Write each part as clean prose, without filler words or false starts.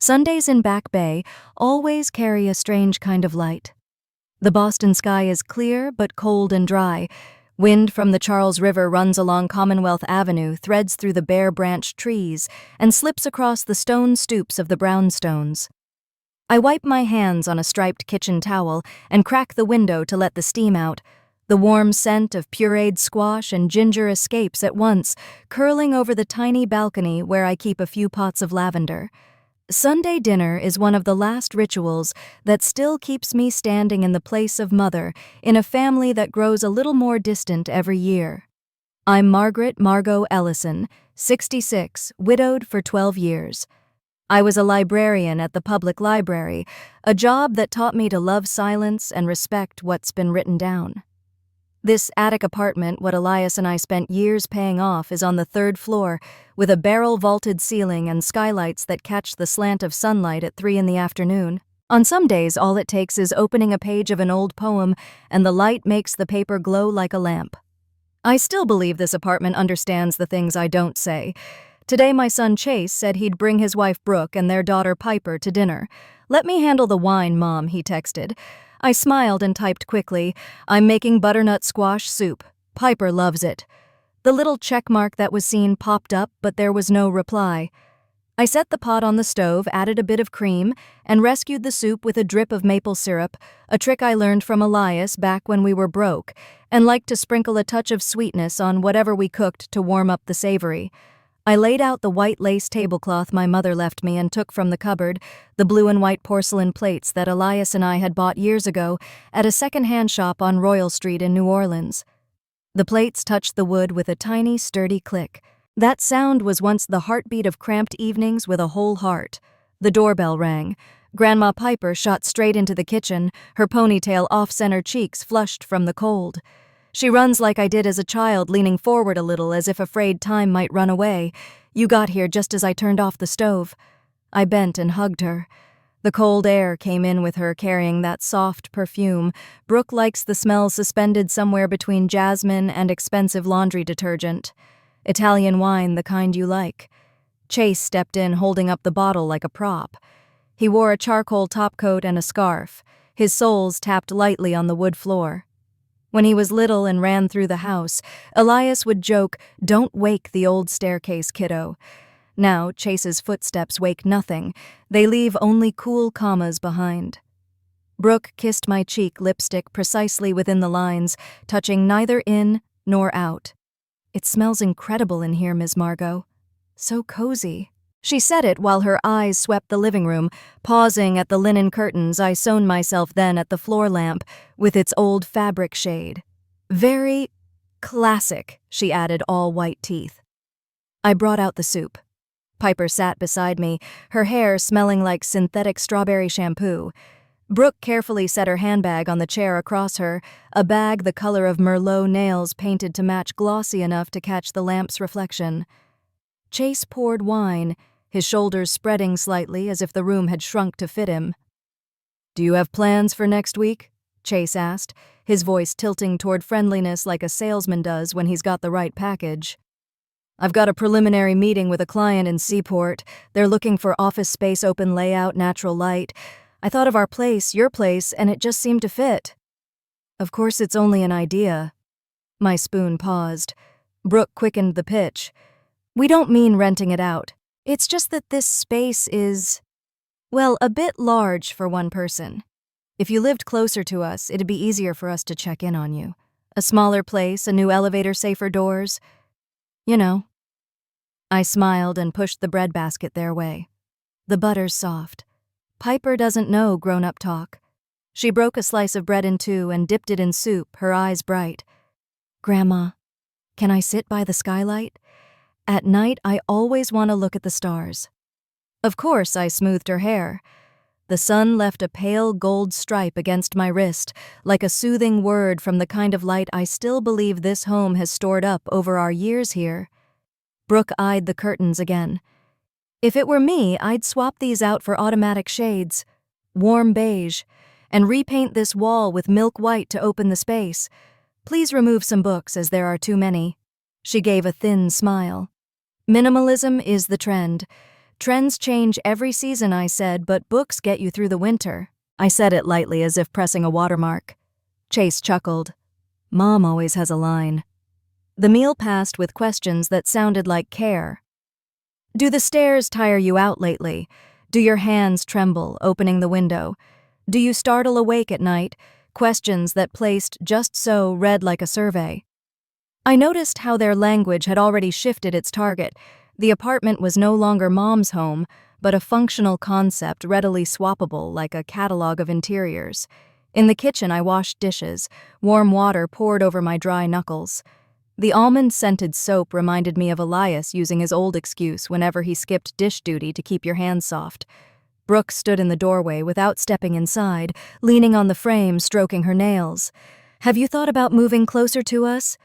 Sundays in Back Bay always carry a strange kind of light. The Boston sky is clear but cold and dry. Wind from the Charles River runs along Commonwealth Avenue, threads through the bare-branched trees, and slips across the stone stoops of the brownstones. I wipe my hands on a striped kitchen towel and crack the window to let the steam out. The warm scent of pureed squash and ginger escapes at once, curling over the tiny balcony where I keep a few pots of lavender. Sunday dinner is one of the last rituals that still keeps me standing in the place of mother in a family that grows a little more distant every year. I'm Margaret Margot Ellison, 66, widowed for 12 years. I was a librarian at the public library, a job that taught me to love silence and respect what's been written down. This attic apartment, what Elias and I spent years paying off, is on the 3rd floor, with a barrel-vaulted ceiling and skylights that catch the slant of sunlight at 3 in the afternoon. On some days, all it takes is opening a page of an old poem, and the light makes the paper glow like a lamp. I still believe this apartment understands the things I don't say. Today my son Chase said he'd bring his wife Brooke and their daughter Piper to dinner. "Let me handle the wine, Mom," he texted. I smiled and typed quickly, "I'm making butternut squash soup. Piper loves it." The little checkmark that was seen popped up, but there was no reply. I set the pot on the stove, added a bit of cream, and rescued the soup with a drip of maple syrup, a trick I learned from Elias back when we were broke, and liked to sprinkle a touch of sweetness on whatever we cooked to warm up the savory. I laid out the white lace tablecloth my mother left me and took from the cupboard the blue and white porcelain plates that Elias and I had bought years ago at a second-hand shop on Royal Street in New Orleans. The plates touched the wood with a tiny, sturdy click. That sound was once the heartbeat of cramped evenings with a whole heart. The doorbell rang. Grandma Piper shot straight into the kitchen, her ponytail off-center cheeks flushed from the cold. She runs like I did as a child, leaning forward a little as if afraid time might run away. "You got here just as I turned off the stove." I bent and hugged her. The cold air came in with her, carrying that soft perfume. Brooke likes the smell suspended somewhere between jasmine and expensive laundry detergent. Italian wine, the kind you like. Chase stepped in, holding up the bottle like a prop. He wore a charcoal topcoat and a scarf. His soles tapped lightly on the wood floor. When he was little and ran through the house, Elias would joke, "Don't wake the old staircase, kiddo." Now, Chase's footsteps wake nothing. They leave only cool commas behind. Brooke kissed my cheek, lipstick precisely within the lines, touching neither in nor out. "It smells incredible in here, Ms. Margot. So cozy." She said it while her eyes swept the living room. Pausing at the linen curtains, I sewn myself then at the floor lamp with its old fabric shade. "Very classic," she added, all white teeth. I brought out the soup. Piper sat beside me, her hair smelling like synthetic strawberry shampoo. Brooke carefully set her handbag on the chair across her, a bag the color of Merlot nails painted to match, glossy enough to catch the lamp's reflection. Chase poured wine, his shoulders spreading slightly as if the room had shrunk to fit him. "Do you have plans for next week?" Chase asked, his voice tilting toward friendliness like a salesman does when he's got the right package. "I've got a preliminary meeting with a client in Seaport. They're looking for office space, open layout, natural light. I thought of our place, your place, and it just seemed to fit." "Of course it's only an idea." My spoon paused. Brooke quickened the pitch. "We don't mean renting it out. It's just that this space is, well, a bit large for one person. If you lived closer to us, it'd be easier for us to check in on you. A smaller place, a new elevator, safer doors. You know." I smiled and pushed the bread basket their way. The butter's soft. Piper doesn't know grown-up talk. She broke a slice of bread in two and dipped it in soup, her eyes bright. "Grandma, can I sit by the skylight? At night, I always want to look at the stars." Of course, I smoothed her hair. The sun left a pale gold stripe against my wrist, like a soothing word from the kind of light I still believe this home has stored up over our years here. Brooke eyed the curtains again. "If it were me, I'd swap these out for automatic shades, warm beige, and repaint this wall with milk white to open the space. Please remove some books, as there are too many." She gave a thin smile. "Minimalism is the trend. Trends change every season, I said, but books get you through the winter. I said it lightly as if pressing a watermark. Chase chuckled. Mom always has a line. The meal passed with questions that sounded like care. Do the stairs tire you out lately? Do your hands tremble opening the window? Do you startle awake at night? Questions that placed just so read like a survey. I noticed how their language had already shifted its target. The apartment was no longer Mom's home, but a functional concept readily swappable like a catalog of interiors. In the kitchen, I washed dishes, warm water poured over my dry knuckles. The almond-scented soap reminded me of Elias using his old excuse whenever he skipped dish duty to keep your hands soft. Brooke stood in the doorway without stepping inside, leaning on the frame, stroking her nails. Have you thought about moving closer to us?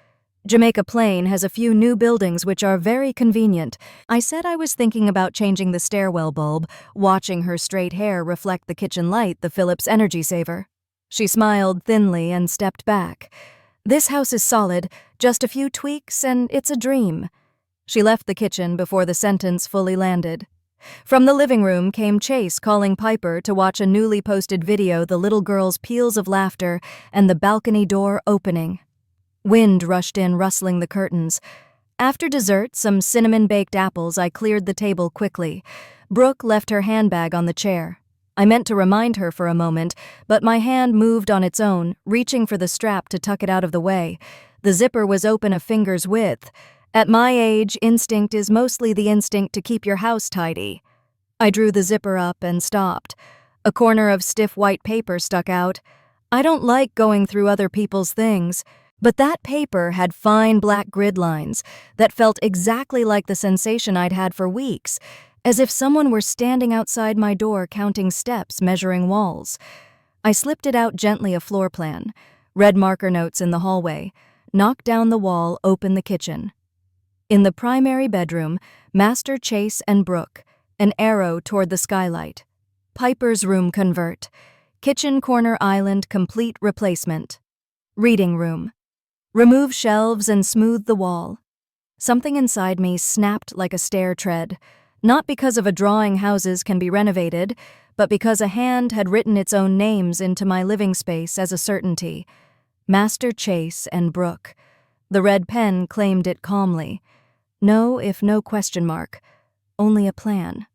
Jamaica Plain has a few new buildings which are very convenient. I said I was thinking about changing the stairwell bulb, watching her straight hair reflect the kitchen light, the Philips Energy Saver. She smiled thinly and stepped back. This house is solid, just a few tweaks and it's a dream. She left the kitchen before the sentence fully landed. From the living room came Chase calling Piper to watch a newly posted video, the little girl's peals of laughter and the balcony door opening. Wind rushed in, rustling the curtains. After dessert, some cinnamon-baked apples, I cleared the table quickly. Brooke left her handbag on the chair. I meant to remind her for a moment, but my hand moved on its own, reaching for the strap to tuck it out of the way. The zipper was open a finger's width. At my age, instinct is mostly the instinct to keep your house tidy. I drew the zipper up and stopped. A corner of stiff white paper stuck out. I don't like going through other people's things, but that paper had fine black grid lines that felt exactly like the sensation I'd had for weeks, as if someone were standing outside my door counting steps, measuring walls. I slipped it out gently, a floor plan, read marker notes in the hallway, knocked down the wall, opened the kitchen. In the primary bedroom, Master, Chase, and Brooke, an arrow toward the skylight. Piper's room, convert. Kitchen corner island, complete replacement. Reading room. Remove shelves and smooth the wall. Something inside me snapped like a stair tread, not because of a drawing houses can be renovated, but because a hand had written its own names into my living space as a certainty. Master, Chase, and Brooke. The red pen claimed it calmly. No, if no question mark. Only a plan.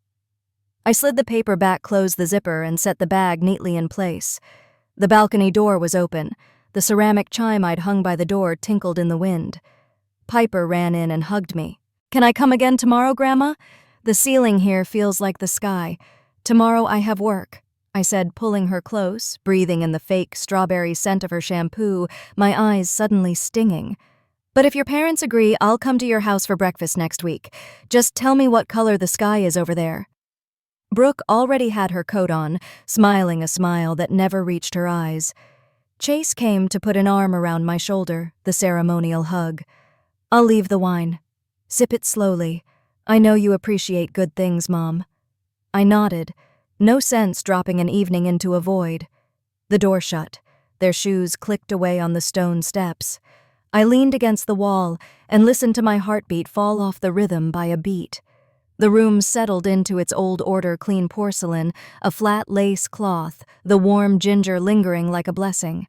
I slid the paper back, closed the zipper, and set the bag neatly in place. The balcony door was open. The ceramic chime I'd hung by the door tinkled in the wind. Piper ran in and hugged me. Can I come again tomorrow, Grandma? The ceiling here feels like the sky. Tomorrow I have work, I said, pulling her close, breathing in the fake strawberry scent of her shampoo, my eyes suddenly stinging. But if your parents agree, I'll come to your house for breakfast next week. Just tell me what color the sky is over there. Brooke already had her coat on, smiling a smile that never reached her eyes. Chase came to put an arm around my shoulder, the ceremonial hug. I'll leave the wine. Sip it slowly. I know you appreciate good things, Mom. I nodded, no sense dropping an evening into a void. The door shut. Their shoes clicked away on the stone steps. I leaned against the wall and listened to my heartbeat fall off the rhythm by a beat. The room settled into its old order, clean porcelain, a flat lace cloth, the warm ginger lingering like a blessing.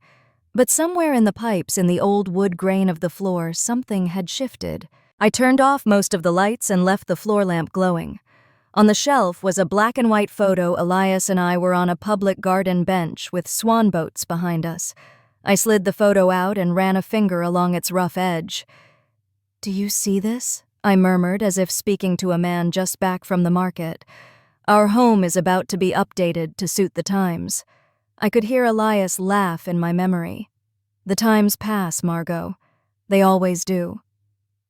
But somewhere in the pipes, in the old wood grain of the floor, something had shifted. I turned off most of the lights and left the floor lamp glowing. On the shelf was a black and white photo. Elias and I were on a public garden bench with swan boats behind us. I slid the photo out and ran a finger along its rough edge. Do you see this? I murmured, as if speaking to a man just back from the market. Our home is about to be updated to suit the times. I could hear Elias laugh in my memory. The times pass, Margot. They always do.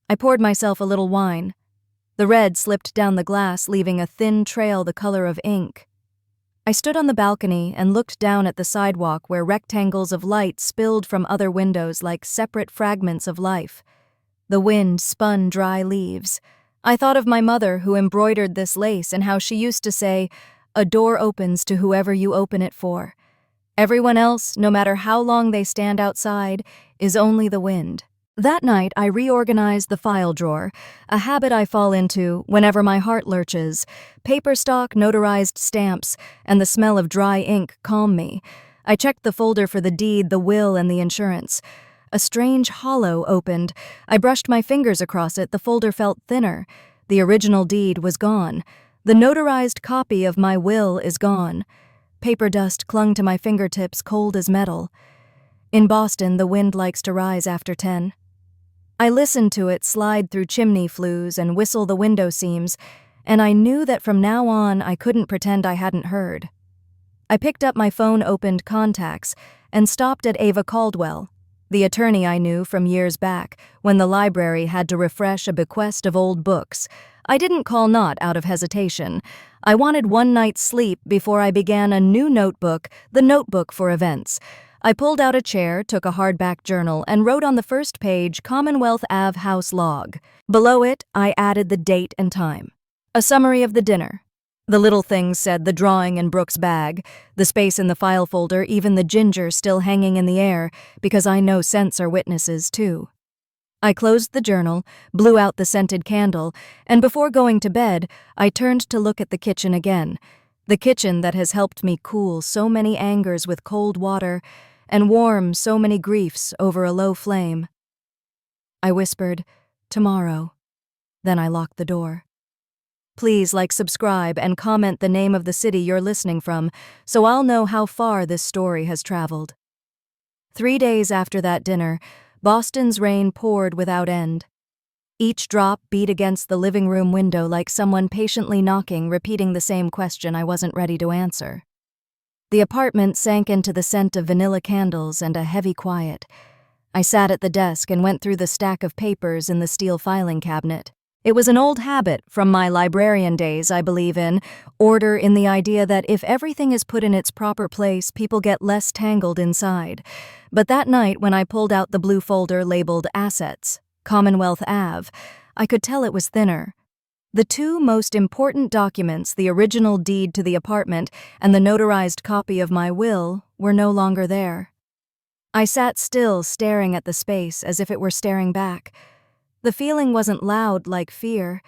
I poured myself a little wine. The red slipped down the glass, leaving a thin trail the color of ink. I stood on the balcony and looked down at the sidewalk where rectangles of light spilled from other windows like separate fragments of life. The wind spun dry leaves. I thought of my mother who embroidered this lace and how she used to say, "A door opens to whoever you open it for. Everyone else, no matter how long they stand outside, is only the wind." That night, I reorganized the file drawer, a habit I fall into whenever my heart lurches. Paper stock, notarized stamps, and the smell of dry ink calm me. I checked the folder for the deed, the will, and the insurance. A strange hollow opened. I brushed my fingers across it. The folder felt thinner. The original deed was gone. The notarized copy of my will is gone. Paper dust clung to my fingertips, cold as metal. In Boston, the wind likes to rise after 10. I listened to it slide through chimney flues and whistle the window seams, and I knew that from now on I couldn't pretend I hadn't heard. I picked up my phone, opened contacts, and stopped at Ava Caldwell, the attorney I knew from years back when the library had to refresh a bequest of old books. I didn't call not out of hesitation. I wanted one night's sleep before I began a new notebook, the notebook for events. I pulled out a chair, took a hardback journal, and wrote on the first page Commonwealth Ave House Log. Below it, I added the date and time. A summary of the dinner. The little things said the drawing in Brooke's bag, the space in the file folder, even the ginger still hanging in the air, because I know scents are witnesses too. I closed the journal, blew out the scented candle, and before going to bed, I turned to look at the kitchen again. The kitchen that has helped me cool so many angers with cold water and warm so many griefs over a low flame. I whispered, "Tomorrow." Then I locked the door. Please subscribe, and comment the name of the city you're listening from so I'll know how far this story has traveled. 3 days after that dinner, Boston's rain poured without end. Each drop beat against the living room window like someone patiently knocking, repeating the same question I wasn't ready to answer. The apartment sank into the scent of vanilla candles and a heavy quiet. I sat at the desk and went through the stack of papers in the steel filing cabinet. It was an old habit from my librarian days, I believe in, order in the idea that if everything is put in its proper place, people get less tangled inside. But that night when I pulled out the blue folder labeled Assets, Commonwealth Ave, I could tell it was thinner. The two most important documents, the original deed to the apartment and the notarized copy of my will, were no longer there. I sat still, staring at the space as if it were staring back. The feeling wasn't loud like fear.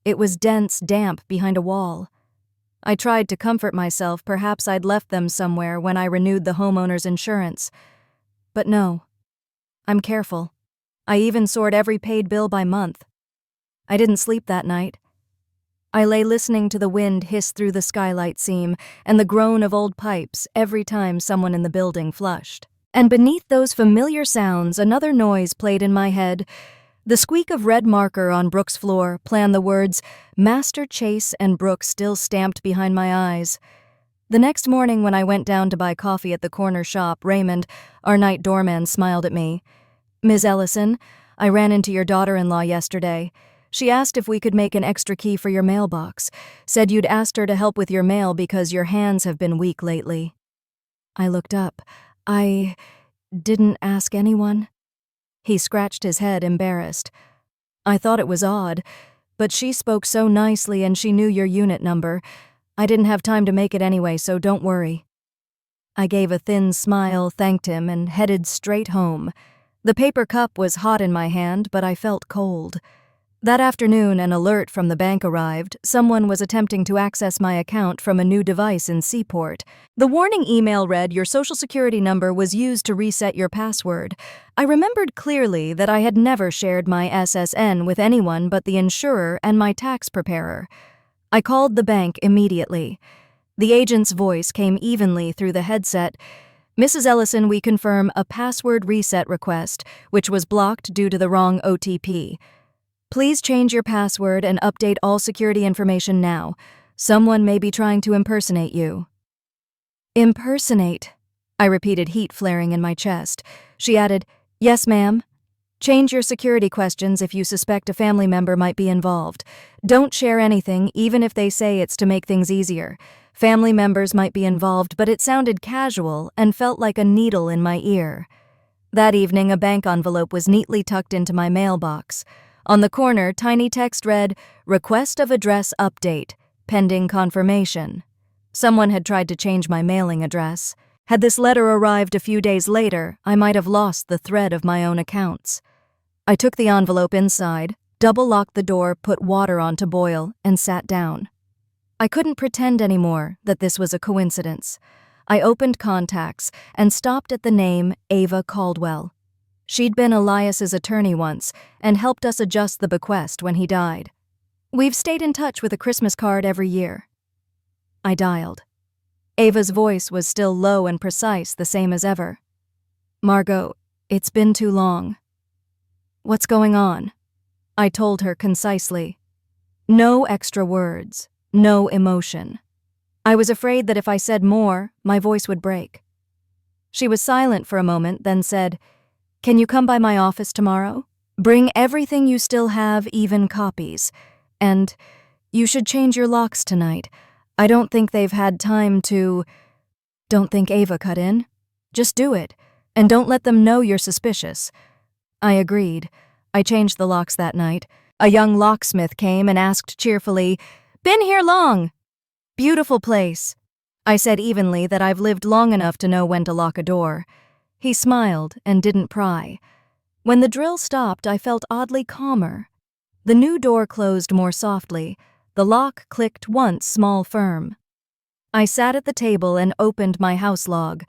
It was dense, damp behind a wall. I tried to comfort myself, perhaps I'd left them somewhere when I renewed the homeowner's insurance. But no. I'm careful. I even sort every paid bill by month. I didn't sleep that night. I lay listening to the wind hiss through the skylight seam and the groan of old pipes every time someone in the building flushed. And beneath those familiar sounds, another noise played in my head. The squeak of red marker on Brooke's floor planned the words, Master Chase and Brooke, still stamped behind my eyes. The next morning when I went down to buy coffee at the corner shop, Raymond, our night doorman, smiled at me. "Ms. Ellison, I ran into your daughter-in-law yesterday. She asked if we could make an extra key for your mailbox. Said you'd asked her to help with your mail because your hands have been weak lately." I looked up. "I didn't ask anyone." He scratched his head, embarrassed. "I thought it was odd, but she spoke so nicely and she knew your unit number. I didn't have time to make it anyway, so don't worry." I gave a thin smile, thanked him, and headed straight home. The paper cup was hot in my hand, but I felt cold. That afternoon, an alert from the bank arrived. Someone was attempting to access my account from a new device in Seaport. The warning email read, "Your social security number was used to reset your password." I remembered clearly that I had never shared my SSN with anyone but the insurer and my tax preparer. I called the bank immediately. The agent's voice came evenly through the headset. "Mrs. Ellison, we confirm a password reset request, which was blocked due to the wrong OTP. Please change your password and update all security information now. Someone may be trying to impersonate you." "Impersonate?" I repeated, heat flaring in my chest. She added, "Yes, ma'am. Change your security questions if you suspect a family member might be involved. Don't share anything, even if they say it's to make things easier. Family members might be involved, but it sounded casual and felt like a needle in my ear." That evening, a bank envelope was neatly tucked into my mailbox. On the corner, tiny text read, "Request of address update, pending confirmation." Someone had tried to change my mailing address. Had this letter arrived a few days later, I might have lost the thread of my own accounts. I took the envelope inside, double-locked the door, put water on to boil, and sat down. I couldn't pretend anymore that this was a coincidence. I opened contacts and stopped at the name Ava Caldwell. She'd been Elias's attorney once and helped us adjust the bequest when he died. We've stayed in touch with a Christmas card every year. I dialed. Ava's voice was still low and precise, the same as ever. Margot, it's been too long. What's going on? I told her concisely. No extra words, no emotion. I was afraid that if I said more, my voice would break. She was silent for a moment, then said, "Can you come by my office tomorrow? Bring everything you still have, even copies. And you should change your locks tonight. I don't think they've had time to—" Don't think Ava cut in. Just do it, and don't let them know you're suspicious. I agreed. I changed the locks that night. A young locksmith came and asked cheerfully, "Been here long?" "Beautiful place." I said evenly that I've lived long enough to know when to lock a door. He smiled and didn't pry. When the drill stopped, I felt oddly calmer. The new door closed more softly. The lock clicked once, small, firm. I sat at the table and opened my house log.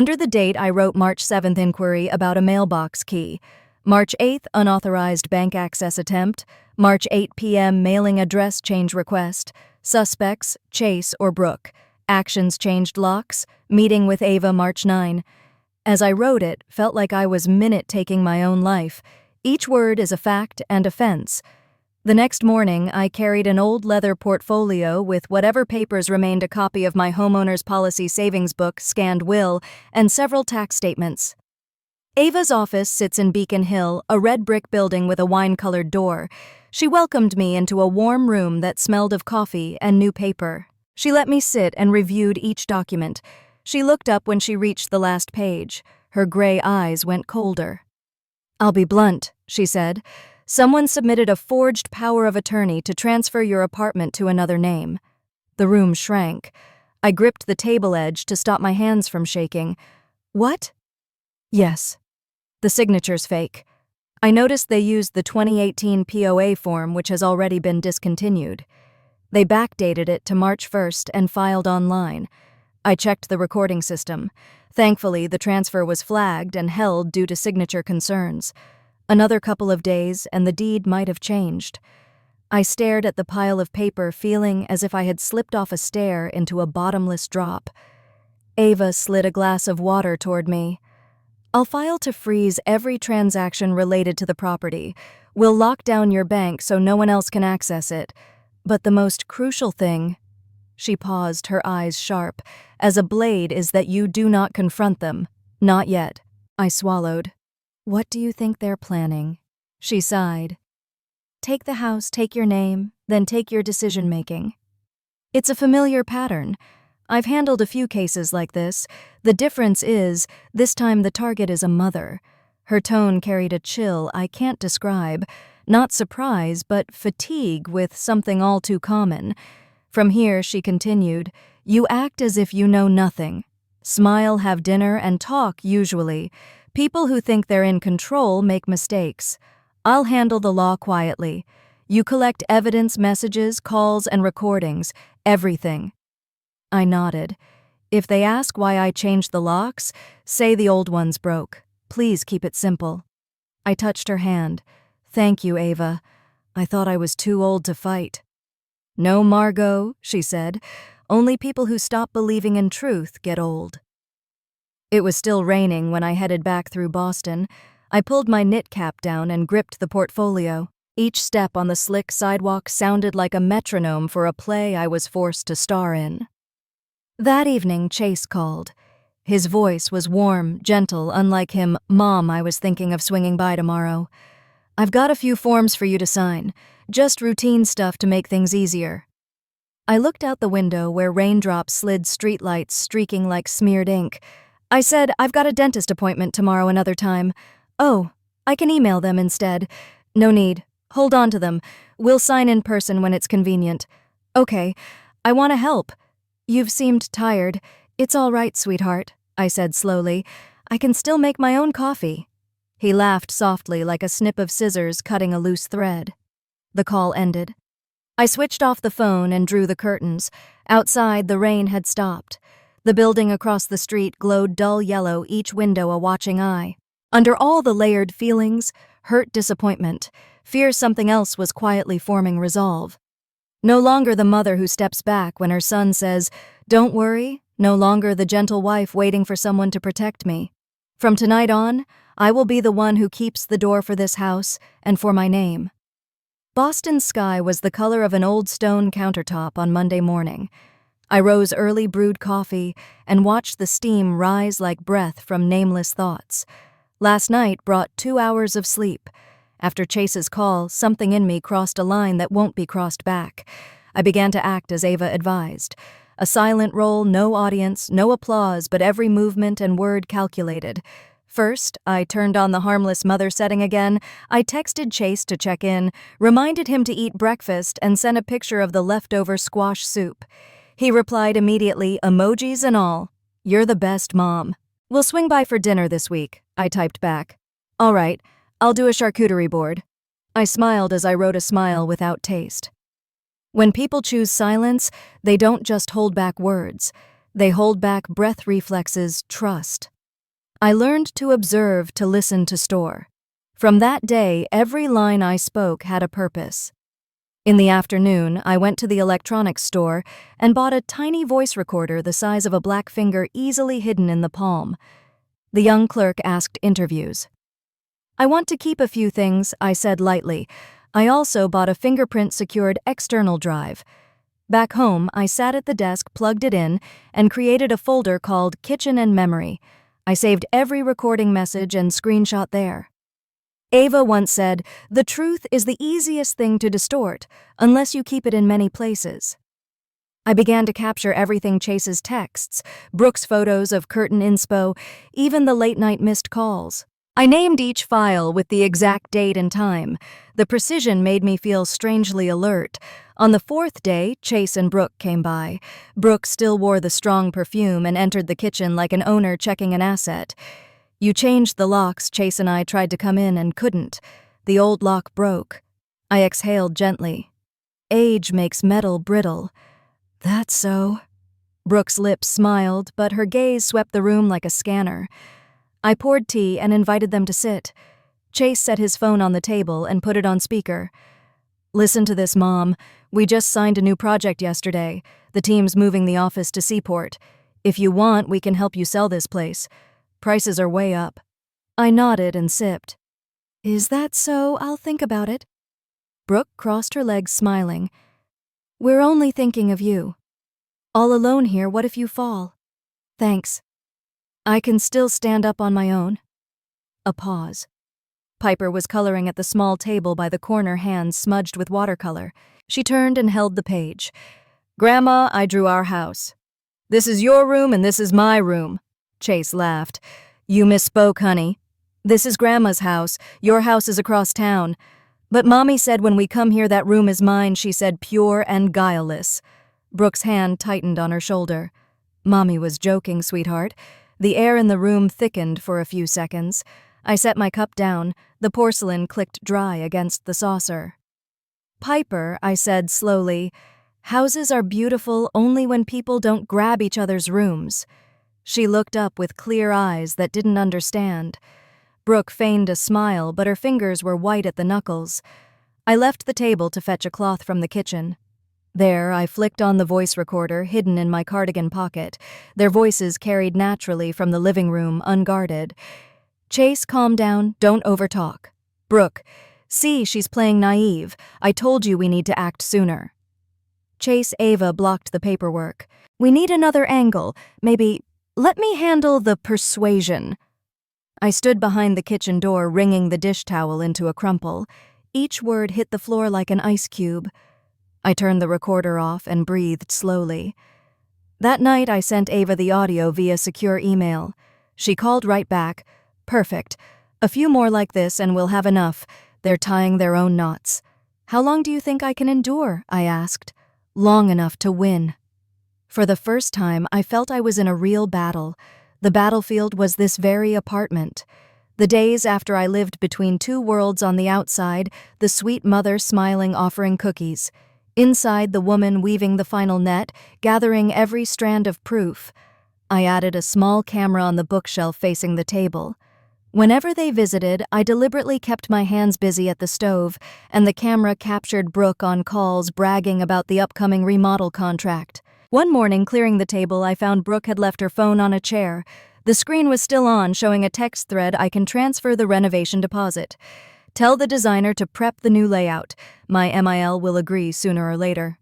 Under the date, I wrote March 7th inquiry about a mailbox key. March 8th, unauthorized bank access attempt. March 8 p.m., mailing address change request. Suspects, Chase or Brooke. Actions changed locks. Meeting with Ava March 9. As I wrote it, felt like I was minute-taking my own life. Each word is a fact and offense. The next morning, I carried an old leather portfolio with whatever papers remained, a copy of my homeowner's policy savings book, scanned will, and several tax statements. Ava's office sits in Beacon Hill, a red brick building with a wine-colored door. She welcomed me into a warm room that smelled of coffee and new paper. She let me sit and reviewed each document. She looked up when she reached the last page. Her gray eyes went colder. "I'll be blunt," she said. "Someone submitted a forged power of attorney to transfer your apartment to another name." The room shrank. I gripped the table edge to stop my hands from shaking. "What?" "Yes. The signature's fake. I noticed they used the 2018 POA form, which has already been discontinued. They backdated it to March 1st and filed online. I checked the recording system. Thankfully, the transfer was flagged and held due to signature concerns. Another couple of days, and the deed might have changed. I stared at the pile of paper, feeling as if I had slipped off a stair into a bottomless drop. Ava slid a glass of water toward me. "I'll file to freeze every transaction related to the property. We'll lock down your bank so no one else can access it. But the most crucial thing—" She paused, her eyes sharp. "As a blade is that you do not confront them. Not yet." I swallowed. "What do you think they're planning?" She sighed. "Take the house, take your name, then take your decision-making." It's a familiar pattern. I've handled a few cases like this. The difference is, this time the target is a mother. Her tone carried a chill I can't describe. Not surprise, but fatigue with something all too common. From here, she continued, "You act as if you know nothing. Smile, have dinner, and talk, usually. People who think they're in control make mistakes. I'll handle the law quietly. You collect evidence, messages, calls, and recordings. Everything." I nodded. "If they ask why I changed the locks, say the old ones broke. Please keep it simple." I touched her hand. "Thank you, Ava. I thought I was too old to fight." "No, Margot," she said. "Only people who stop believing in truth get old." It was still raining when I headed back through Boston. I pulled my knit cap down and gripped the portfolio. Each step on the slick sidewalk sounded like a metronome for a play I was forced to star in. That evening, Chase called. His voice was warm, gentle, unlike him, "Mom, I was thinking of swinging by tomorrow. I've got a few forms for you to sign. Just routine stuff to make things easier." I looked out the window where raindrops slid streetlights streaking like smeared ink. I said, "I've got a dentist appointment tomorrow another time." "Oh, I can email them instead." "No need. Hold on to them. We'll sign in person when it's convenient." "Okay. I want to help." "You've seemed tired." "It's all right, sweetheart," I said slowly. "I can still make my own coffee." He laughed softly like a snip of scissors cutting a loose thread. The call ended. I switched off the phone and drew the curtains. Outside, the rain had stopped. The building across the street glowed dull yellow, each window a watching eye. Under all the layered feelings, hurt, disappointment, fear something else was quietly forming resolve. No longer the mother who steps back when her son says, "Don't worry," no longer the gentle wife waiting for someone to protect me. From tonight on, I will be the one who keeps the door for this house and for my name. Boston's sky was the color of an old stone countertop on Monday morning. I rose early, brewed coffee, and watched the steam rise like breath from nameless thoughts. Last night brought 2 hours of sleep. After Chase's call, something in me crossed a line that won't be crossed back. I began to act as Ava advised. A silent role, no audience, no applause, but every movement and word calculated. First, I turned on the harmless mother setting again. I texted Chase to check in, reminded him to eat breakfast, and sent a picture of the leftover squash soup. He replied immediately, emojis and all. "You're the best, Mom. We'll swing by for dinner this week," I typed back. "All right, I'll do a charcuterie board." I smiled as I wrote a smile without taste. When people choose silence, they don't just hold back words. They hold back breath reflexes, trust. I learned to observe, to listen, to store. From that day, every line I spoke had a purpose. In the afternoon, I went to the electronics store and bought a tiny voice recorder the size of a black finger easily hidden in the palm. The young clerk asked interviews. "I want to keep a few things," I said lightly. I also bought a fingerprint-secured external drive. Back home, I sat at the desk, plugged it in, and created a folder called Kitchen and Memory. I saved every recording message and screenshot there. Ava once said, "The truth is the easiest thing to distort, unless you keep it in many places." I began to capture everything: Chase's texts, Brooke's photos of curtain inspo, even the late-night missed calls. I named each file with the exact date and time. The precision made me feel strangely alert. On the 4th day, Chase and Brooke came by. Brooke still wore the strong perfume and entered the kitchen like an owner checking an asset. "You changed the locks," Chase and I tried to come in and couldn't. The old lock broke. I exhaled gently. "Age makes metal brittle." "That's so." Brooke's lips smiled, but her gaze swept the room like a scanner. I poured tea and invited them to sit. Chase set his phone on the table and put it on speaker. "Listen to this, Mom. We just signed a new project yesterday. The team's moving the office to Seaport. If you want, we can help you sell this place. Prices are way up." I nodded and sipped. "Is that so? I'll think about it." Brooke crossed her legs, smiling. "We're only thinking of you. All alone here, what if you fall?" "Thanks. I can still stand up on my own." A pause. Piper was coloring at the small table by the corner, hands smudged with watercolor. She turned and held the page. "Grandma, I drew our house. This is your room and this is my room." Chase laughed. "You misspoke, honey. This is Grandma's house. Your house is across town. But Mommy said when we come here that room is mine," she said, pure and guileless. Brooke's hand tightened on her shoulder. "Mommy was joking, sweetheart." The air in the room thickened for a few seconds. I set my cup down. The porcelain clicked dry against the saucer. "Piper," I said slowly, "houses are beautiful only when people don't grab each other's rooms." She looked up with clear eyes that didn't understand. Brooke feigned a smile, but her fingers were white at the knuckles. I left the table to fetch a cloth from the kitchen. There, I flicked on the voice recorder hidden in my cardigan pocket. Their voices carried naturally from the living room, unguarded. "Chase, calm down. Don't overtalk." "Brooke, see, she's playing naive. I told you we need to act sooner." Chase, Ava blocked the paperwork. "We need another angle. Maybe, let me handle the persuasion." I stood behind the kitchen door, wringing the dish towel into a crumple. Each word hit the floor like an ice cube. I turned the recorder off and breathed slowly. That night, I sent Ava the audio via secure email. She called right back. "Perfect. A few more like this and we'll have enough. They're tying their own knots." "How long do you think I can endure?" I asked. "Long enough to win." For the first time, I felt I was in a real battle. The battlefield was this very apartment. The days after I lived between two worlds, on the outside, the sweet mother smiling, offering cookies. Inside, the woman weaving the final net, gathering every strand of proof. I added a small camera on the bookshelf facing the table. Whenever they visited, I deliberately kept my hands busy at the stove, and the camera captured Brooke on calls bragging about the upcoming remodel contract. One morning, clearing the table, I found Brooke had left her phone on a chair. The screen was still on, showing a text thread: "I can transfer the renovation deposit. Tell the designer to prep the new layout. My MIL will agree sooner or later."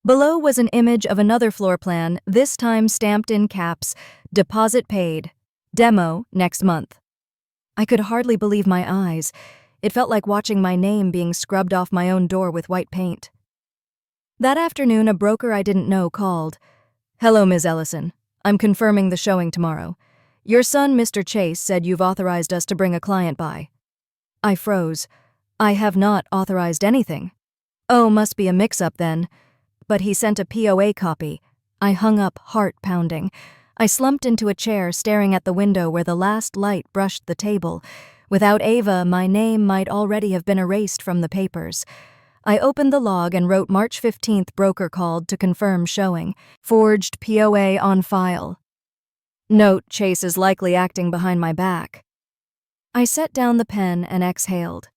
Below was an image of another floor plan, this time stamped in caps: "Deposit paid. Demo next month." I could hardly believe my eyes. It felt like watching my name being scrubbed off my own door with white paint. That afternoon, a broker I didn't know called. "Hello, Ms. Ellison. I'm confirming the showing tomorrow. Your son, Mr. Chase, said you've authorized us to bring a client by." I froze. "I have not authorized anything." "Oh, must be a mix-up then." "But he sent a POA copy." I hung up, heart pounding. I slumped into a chair, staring at the window where the last light brushed the table. Without Ava, my name might already have been erased from the papers. I opened the log and wrote March 15th, broker called to confirm showing. Forged POA on file. Note: Chase is likely acting behind my back. I set down the pen and exhaled.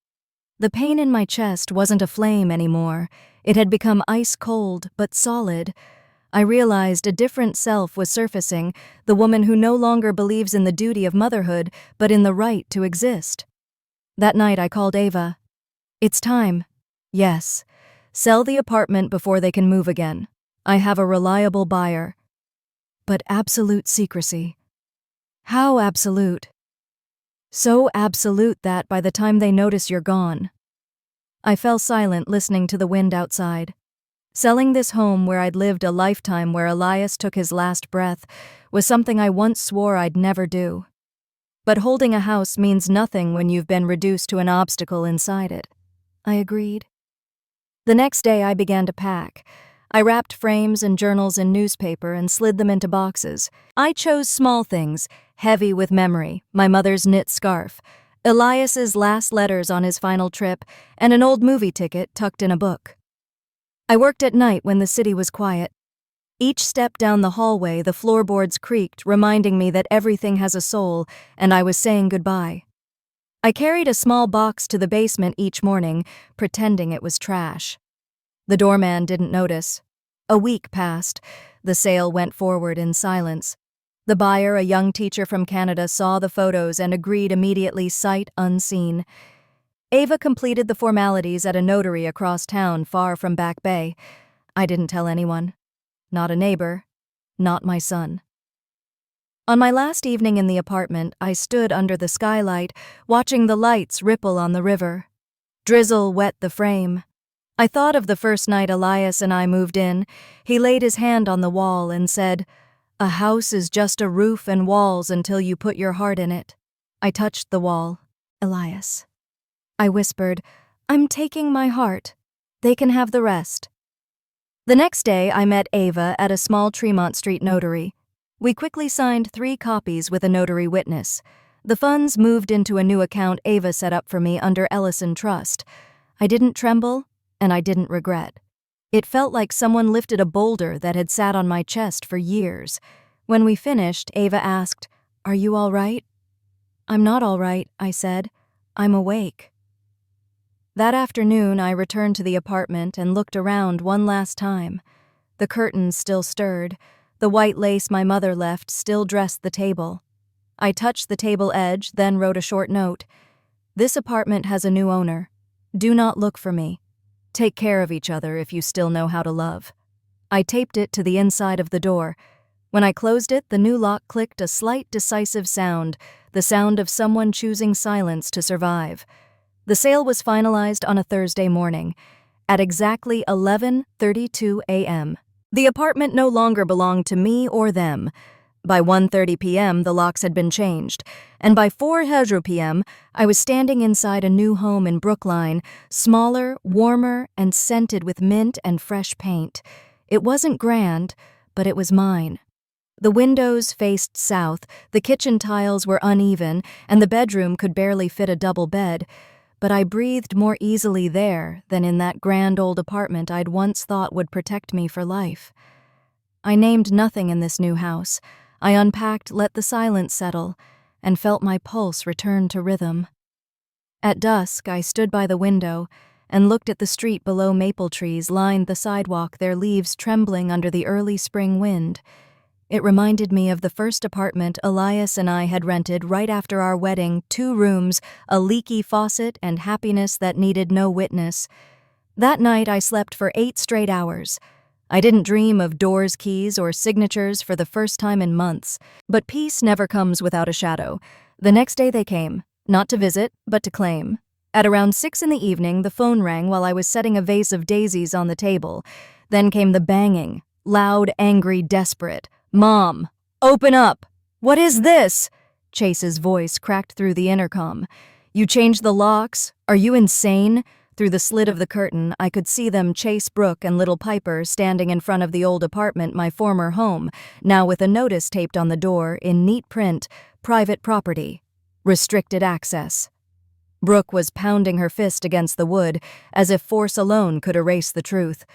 The pain in my chest wasn't a flame anymore. It had become ice cold, but solid. I realized a different self was surfacing, the woman who no longer believes in the duty of motherhood, but in the right to exist. That night I called Ava. "It's time." "Yes. Sell the apartment before they can move again. I have a reliable buyer." "But absolute secrecy." "How absolute?" "So absolute that by the time they notice you're gone." I fell silent, listening to the wind outside. Selling this home where I'd lived a lifetime, where Elias took his last breath, was something I once swore I'd never do. But holding a house means nothing when you've been reduced to an obstacle inside it. I agreed. The next day I began to pack. I wrapped frames and journals in newspaper and slid them into boxes. I chose small things, heavy with memory: my mother's knit scarf, Elias's last letters on his final trip, and an old movie ticket tucked in a book. I worked at night when the city was quiet. Each step down the hallway, the floorboards creaked, reminding me that everything has a soul, and I was saying goodbye. I carried a small box to the basement each morning, pretending it was trash. The doorman didn't notice. A week passed. The sale went forward in silence. The buyer, a young teacher from Canada, saw the photos and agreed immediately, sight unseen. Ava completed the formalities at a notary across town, far from Back Bay. I didn't tell anyone. Not a neighbor. Not my son. On my last evening in the apartment, I stood under the skylight, watching the lights ripple on the river. Drizzle wet the frame. I thought of the first night Elias and I moved in. He laid his hand on the wall and said, "A house is just a roof and walls until you put your heart in it." I touched the wall. "Elias." I whispered, "I'm taking my heart. They can have the rest." The next day, I met Ava at a small Tremont Street notary. We quickly signed 3 copies with a notary witness. The funds moved into a new account Ava set up for me under Ellison Trust. I didn't tremble, and I didn't regret. It felt like someone lifted a boulder that had sat on my chest for years. When we finished, Ava asked, "Are you all right?" "I'm not all right," I said. "I'm awake." That afternoon, I returned to the apartment and looked around one last time. The curtains still stirred. The white lace my mother left still dressed the table. I touched the table edge, then wrote a short note. "This apartment has a new owner. Do not look for me. Take care of each other if you still know how to love." I taped it to the inside of the door. When I closed it, the new lock clicked, a slight, decisive sound, the sound of someone choosing silence to survive. The sale was finalized on a Thursday morning, at exactly 11:32 a.m. The apartment no longer belonged to me or them. By 1:30 p.m., the locks had been changed, and by 4:00 p.m., I was standing inside a new home in Brookline, smaller, warmer, and scented with mint and fresh paint. It wasn't grand, but it was mine. The windows faced south, the kitchen tiles were uneven, and the bedroom could barely fit a double bed, but I breathed more easily there than in that grand old apartment I'd once thought would protect me for life. I named nothing in this new house. I unpacked, let the silence settle, and felt my pulse return to rhythm. At dusk, I stood by the window and looked at the street below. Maple trees lined the sidewalk, their leaves trembling under the early spring wind. It reminded me of the first apartment Elias and I had rented right after our wedding, 2 rooms, a leaky faucet, and happiness that needed no witness. That night I slept for 8 straight hours. I didn't dream of doors, keys, or signatures for the first time in months, but peace never comes without a shadow. The next day they came, not to visit, but to claim. At around 6 in the evening, the phone rang while I was setting a vase of daisies on the table. Then came the banging, loud, angry, desperate. "Mom, open up! What is this?" Chase's voice cracked through the intercom. "You changed the locks? Are you insane?" Through the slit of the curtain, I could see them, Chase, Brooke, and little Piper, standing in front of the old apartment, my former home, now with a notice taped on the door in neat print, "Private property. Restricted access." Brooke was pounding her fist against the wood, as if force alone could erase the truth.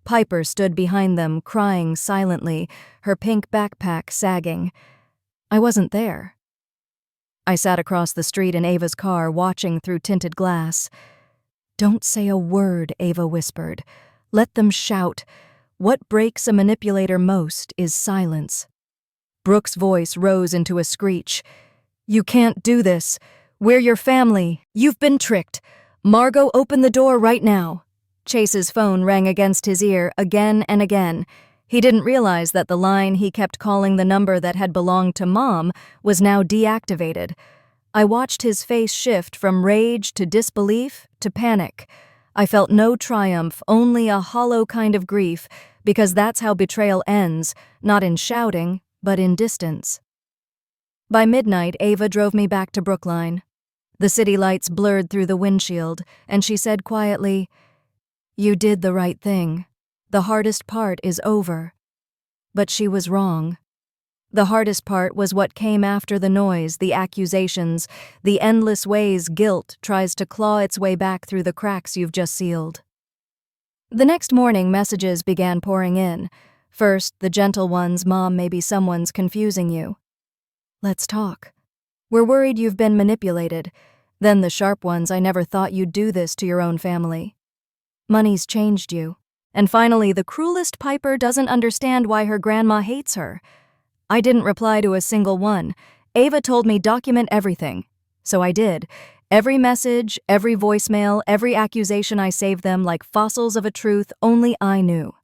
Piper stood behind them, crying silently, her pink backpack sagging. I wasn't there. I sat across the street in Ava's car, watching through tinted glass. "Don't say a word," Ava whispered. "Let them shout. What breaks a manipulator most is silence." Brooke's voice rose into a screech. "You can't do this. We're your family. You've been tricked. Margot, open the door right now." Chase's phone rang against his ear again and again. He didn't realize that the line he kept calling, the number that had belonged to Mom, was now deactivated. I watched his face shift from rage to disbelief to panic. I felt no triumph, only a hollow kind of grief, because that's how betrayal ends, not in shouting, but in distance. By midnight, Ava drove me back to Brookline. The city lights blurred through the windshield, and she said quietly, "You did the right thing. The hardest part is over." But she was wrong. The hardest part was what came after the noise, the accusations, the endless ways guilt tries to claw its way back through the cracks you've just sealed. The next morning, messages began pouring in. First, the gentle ones, "Mom, maybe someone's confusing you. Let's talk. We're worried you've been manipulated." Then the sharp ones, "I never thought you'd do this to your own family. Money's changed you." And finally, the cruelest, "Piper doesn't understand why her grandma hates her." I didn't reply to a single one. Ava told me document everything. So I did. Every message, every voicemail, every accusation, I saved them like fossils of a truth only I knew.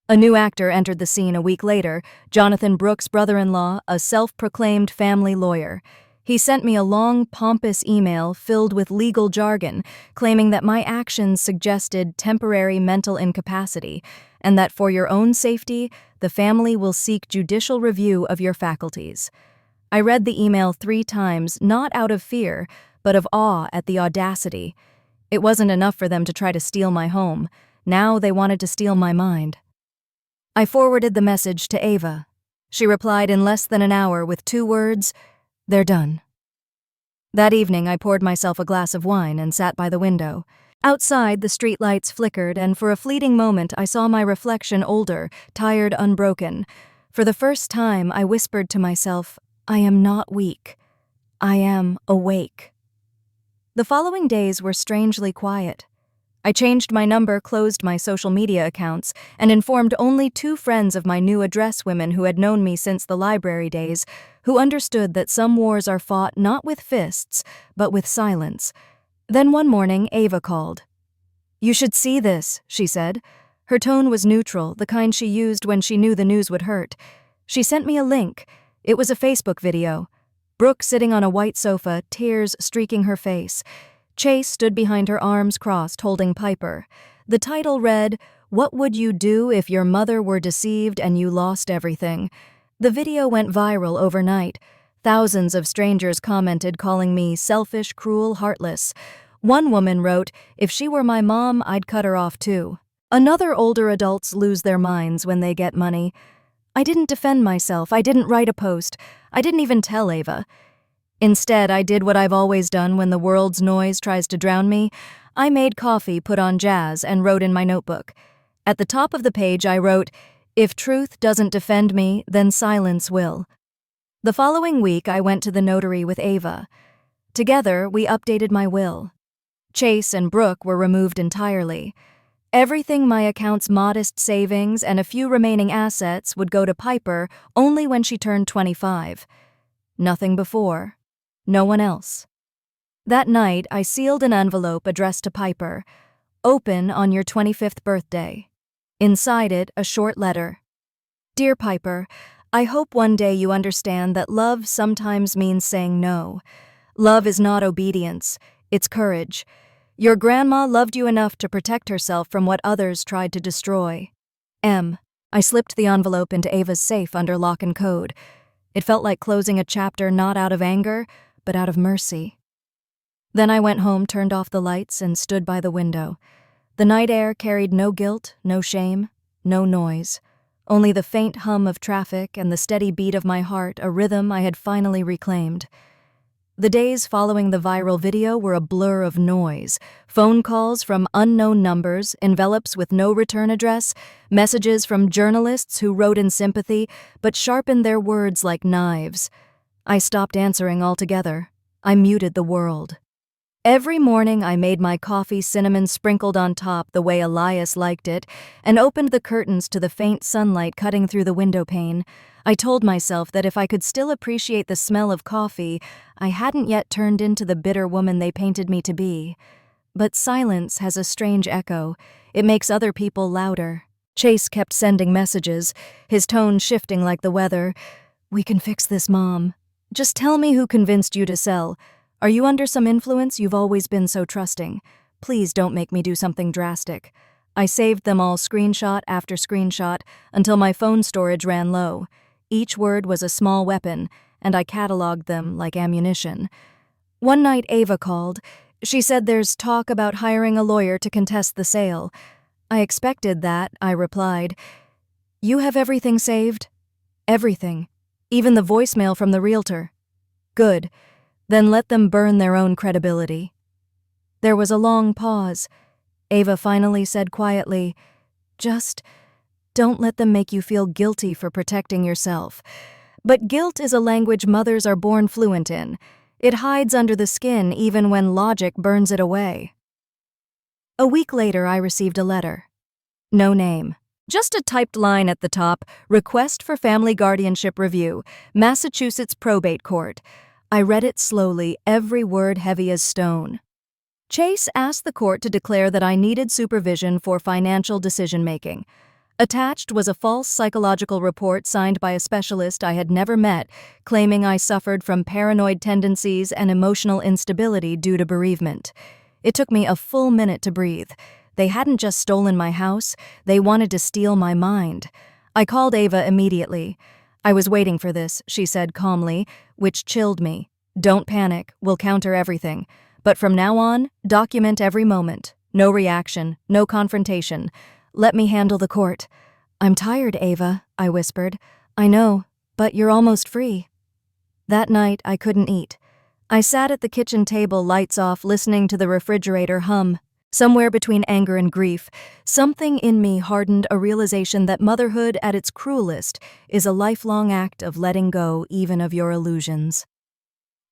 A new actor entered the scene a week later, Jonathan Brooks' brother-in-law, a self-proclaimed family lawyer. He sent me a long, pompous email filled with legal jargon, claiming that my actions suggested temporary mental incapacity, and that for your own safety, the family will seek judicial review of your faculties. I read the email 3 times, not out of fear, but of awe at the audacity. It wasn't enough for them to try to steal my home. Now they wanted to steal my mind. I forwarded the message to Ava. She replied in less than an hour with 2 words, "They're done." That evening, I poured myself a glass of wine and sat by the window. Outside, the streetlights flickered, and for a fleeting moment, I saw my reflection, older, tired, unbroken. For the first time, I whispered to myself, "I am not weak. I am awake." The following days were strangely quiet. I changed my number, closed my social media accounts, and informed only 2 friends of my new address, women who had known me since the library days, who understood that some wars are fought not with fists, but with silence. Then one morning, Ava called. "You should see this," she said. Her tone was neutral, the kind she used when she knew the news would hurt. She sent me a link. It was a Facebook video. Brooke sitting on a white sofa, tears streaking her face. Chase stood behind her, arms crossed, holding Piper. The title read, "What would you do if your mother were deceived and you lost everything?" The video went viral overnight. Thousands of strangers commented, calling me selfish, cruel, heartless. One woman wrote, "If she were my mom, I'd cut her off too." Another, "Older adults lose their minds when they get money." I didn't defend myself, I didn't write a post, I didn't even tell Ava. Instead, I did what I've always done when the world's noise tries to drown me. I made coffee, put on jazz, and wrote in my notebook. At the top of the page I wrote, "If truth doesn't defend me, then silence will." The following week I went to the notary with Ava. Together, we updated my will. Chase and Brooke were removed entirely. Everything my account's modest savings and a few remaining assets would go to Piper only when she turned 25. Nothing before. No one else. That night, I sealed an envelope addressed to Piper. "Open on your 25th birthday." Inside it, a short letter. "Dear Piper, I hope one day you understand that love sometimes means saying no. Love is not obedience, it's courage. Your grandma loved you enough to protect herself from what others tried to destroy. M." I slipped the envelope into Ava's safe under lock and code. It felt like closing a chapter not out of anger, but out of mercy. Then I went home, turned off the lights, and stood by the window. The night air carried no guilt, no shame, no noise. Only the faint hum of traffic and the steady beat of my heart, a rhythm I had finally reclaimed. The days following the viral video were a blur of noise. Phone calls from unknown numbers, envelopes with no return address, messages from journalists who wrote in sympathy but sharpened their words like knives. I stopped answering altogether. I muted the world. Every morning I made my coffee cinnamon sprinkled on top the way Elias liked it and opened the curtains to the faint sunlight cutting through the window pane. I told myself that if I could still appreciate the smell of coffee, I hadn't yet turned into the bitter woman they painted me to be. But silence has a strange echo. It makes other people louder. Chase kept sending messages, his tone shifting like the weather. "We can fix this, Mom. Just tell me who convinced you to sell. Are you under some influence? You've always been so trusting. Please don't make me do something drastic." I saved them all screenshot after screenshot until my phone storage ran low. Each word was a small weapon, and I cataloged them like ammunition. One night Ava called. She said there's talk about hiring a lawyer to contest the sale. I expected that, I replied. "You have everything saved?" "Everything. Even the voicemail from the realtor." "Good. Then let them burn their own credibility." There was a long pause. Ava finally said quietly, "Just don't let them make you feel guilty for protecting yourself." But guilt is a language mothers are born fluent in. It hides under the skin even when logic burns it away. A week later, I received a letter. No name. Just a typed line at the top, "Request for Family Guardianship Review, Massachusetts Probate Court." I read it slowly, every word heavy as stone. Chase asked the court to declare that I needed supervision for financial decision-making. Attached was a false psychological report signed by a specialist I had never met, claiming I suffered from paranoid tendencies and emotional instability due to bereavement. It took me a full minute to breathe. They hadn't just stolen my house, they wanted to steal my mind. I called Ava immediately. "I was waiting for this," she said calmly, which chilled me. "Don't panic, we'll counter everything. But from now on, document every moment. No reaction, no confrontation. Let me handle the court." "I'm tired, Ava," I whispered. "I know, but you're almost free." That night, I couldn't eat. I sat at the kitchen table, lights off, listening to the refrigerator hum. Somewhere between anger and grief, something in me hardened a realization that motherhood at its cruelest is a lifelong act of letting go even of your illusions.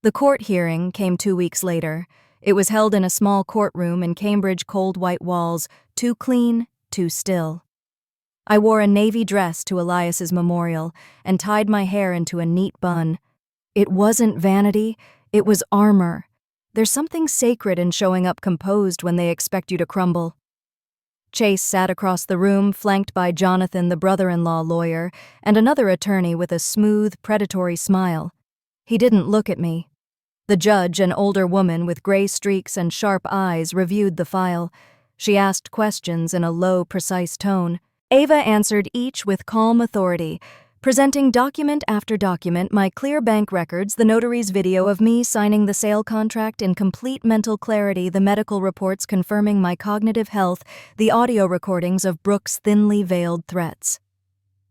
The court hearing came 2 weeks later. It was held in a small courtroom in Cambridge, cold white walls, too clean, too still. I wore a navy dress to Elias's memorial and tied my hair into a neat bun. It wasn't vanity, it was armor. There's something sacred in showing up composed when they expect you to crumble. Chase sat across the room, flanked by Jonathan, the brother-in-law lawyer, and another attorney with a smooth, predatory smile. He didn't look at me. The judge, an older woman with gray streaks and sharp eyes, reviewed the file. She asked questions in a low, precise tone. Ava answered each with calm authority, presenting document after document, my clear bank records, the notary's video of me signing the sale contract in complete mental clarity, the medical reports confirming my cognitive health, the audio recordings of Brooke's thinly veiled threats.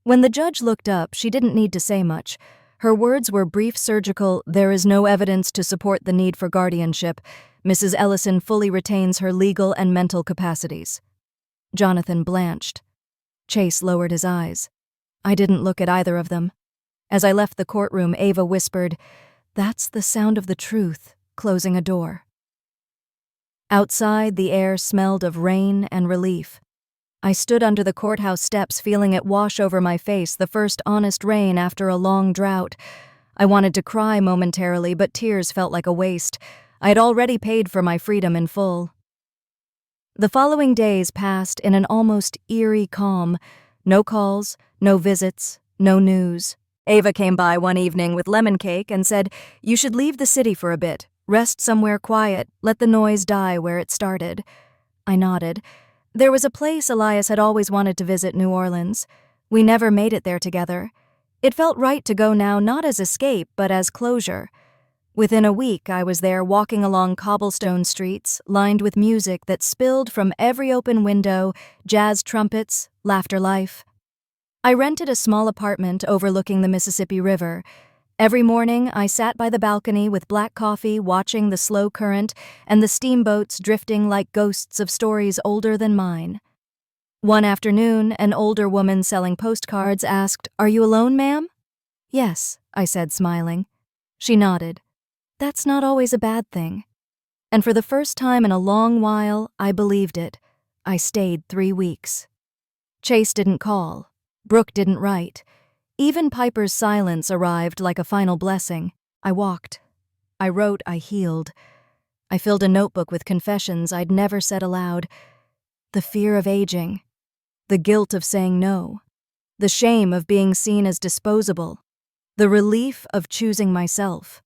When the judge looked up, she didn't need to say much. Her words were brief, surgical, "There is no evidence to support the need for guardianship. Mrs. Ellison fully retains her legal and mental capacities." Jonathan blanched. Chase lowered his eyes. I didn't look at either of them. As I left the courtroom, Ava whispered, "That's the sound of the truth," closing a door. Outside, the air smelled of rain and relief. I stood under the courthouse steps, feeling it wash over my face, the first honest rain after a long drought. I wanted to cry momentarily, but tears felt like a waste. I had already paid for my freedom in full. The following days passed in an almost eerie calm. No calls, no visits, no news. Ava came by one evening with lemon cake and said, "You should leave the city for a bit. Rest somewhere quiet. Let the noise die where it started." I nodded. There was a place Elias had always wanted to visit, New Orleans. We never made it there together. It felt right to go now, not as escape, but as closure. Within a week, I was there walking along cobblestone streets, lined with music that spilled from every open window, jazz trumpets, laughter life. I rented a small apartment overlooking the Mississippi River. Every morning, I sat by the balcony with black coffee, watching the slow current and the steamboats drifting like ghosts of stories older than mine. One afternoon, an older woman selling postcards asked, "Are you alone, ma'am?" "Yes," I said, smiling. She nodded. That's not always a bad thing. And for the first time in a long while, I believed it. I stayed 3 weeks. Chase didn't call. Brooke didn't write. Even Piper's silence arrived like a final blessing. I walked. I wrote, I healed. I filled a notebook with confessions I'd never said aloud. The fear of aging. The guilt of saying no. The shame of being seen as disposable. The relief of choosing myself.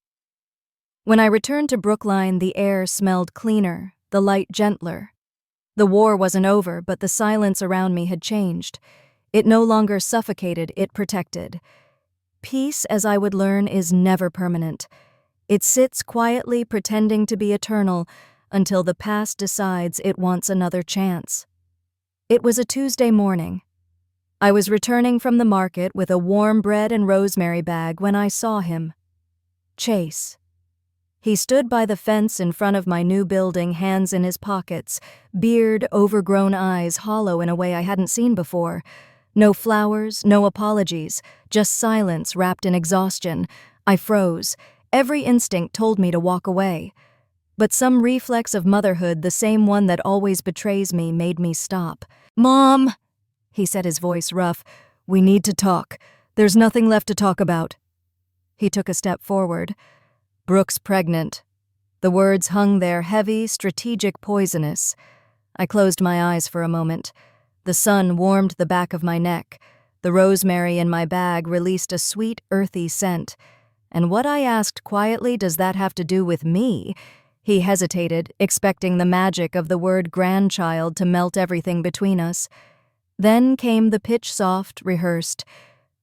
When I returned to Brookline, the air smelled cleaner, the light gentler. The war wasn't over, but the silence around me had changed. It no longer suffocated, it protected. Peace, as I would learn, is never permanent. It sits quietly pretending to be eternal until the past decides it wants another chance. It was a Tuesday morning. I was returning from the market with a warm bread and rosemary bag when I saw him. Chase. He stood by the fence in front of my new building, hands in his pockets, beard, overgrown eyes hollow in a way I hadn't seen before. No flowers, no apologies, just silence wrapped in exhaustion. I froze. Every instinct told me to walk away. But some reflex of motherhood, the same one that always betrays me, made me stop. "Mom," he said, his voice rough, "we need to talk. There's nothing left to talk about." He took a step forward. "Brooke's pregnant." The words hung there, heavy, strategic, poisonous. I closed my eyes for a moment. The sun warmed the back of my neck. The rosemary in my bag released a sweet, earthy scent. "And what," I asked quietly, "does that have to do with me?" He hesitated, expecting the magic of the word grandchild to melt everything between us. Then came the pitch-soft, rehearsed,